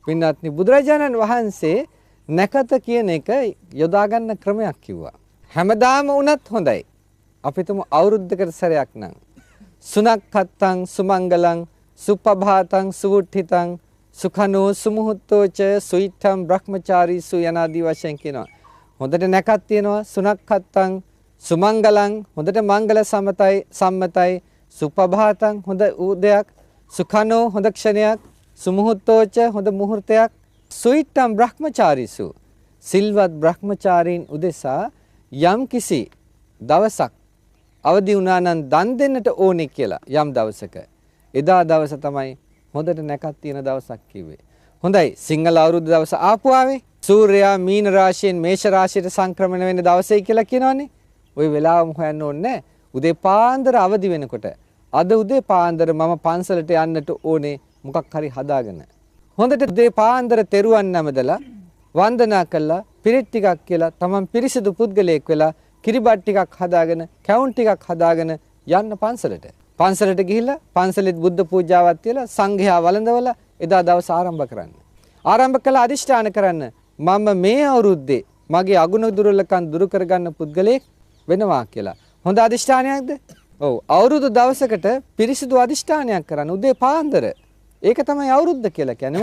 පින්වත්නි බුදුරජාණන් වහන්සේ නැකත කියන එක යොදා ගන්න ක්‍රමයක් කිව්වා. හැමදාම වුණත් හොඳයි. අපි තුමු අවුරුද්දකට සැරයක් නම් සුනක්ඛත්තං සුමංගලං සුප්පභාතං සුවුට්ඨිතං සුඛනෝ සුමුහුත්තෝච සුයිත්තම් බ්‍රහ්මචාරීසු යනාදී වශයෙන් කියනවා. හොඳට නැකත් තියෙනවා සුනක්ඛත්තං සුමංගලං හොඳට මංගල සම්මතයි සුප්පභාතං හොඳ උදයක් සුඛනෝ හොඳ ක්ෂණයක් සුමුහුත්තෝච හොඳ මුහුර්තයක් සුයිත්තම් බ්‍රහ්මචාරීසු සිල්වත් බ්‍රහ්මචාරීන් උදෙසා යම් කිසි දවසක් අවදි වුණා නම් දන් දෙන්නට ඕනේ කියලා යම් දවසක එදා දවස තමයි හොඳට නැකත් තියෙන දවසක් කිව්වේ. හොඳයි සිංහල අවුරුදු දවස ආපු ආවේ සූර්යයා මීන රාශියෙන් මේෂ රාශියට සංක්‍රමණය වෙන දවසයි කියලා කියනවනේ. ওই වෙලාවම හොයන්න ඕනේ උදේ පාන්දර අවදි වෙනකොට අද උදේ පාන්දර මම පන්සලට යන්නට ඕනේ මොකක් හරි හදාගෙන. හොඳට උදේ පාන්දර තෙරුවන් නැමදලා වන්දනා කළා පිරිත් ටිකක් කියලා තමන් පිරිසිදු පුද්ගලයෙක් වෙලා කිරිබත් ටිකක් හදාගෙන කැවුම් ටිකක් හදාගෙන යන්න පන්සලට. පන්සලට ගිහිල්ලා පන්සලෙත් බුද්ධ පූජාවක් තියලා සංඝයා වළඳවලා එදා දවස ආරම්භ කරන්න. ආරම්භ කළා අදිෂ්ඨාන කරන්න මම මේ අවුරුද්දේ මගේ අගුණ දුර්වලකම් දුරු කරගන්න පුද්ගලයෙක් වෙනවා කියලා. හොඳ අදිෂ්ඨානයක්ද? ඔව් අවුරුදු දවසකට පිරිසිදු අදිෂ්ඨානයක් කරන්න උදේ පාන්දර. ඒක තමයි අවුරුද්ද කියලා කියන්නේ.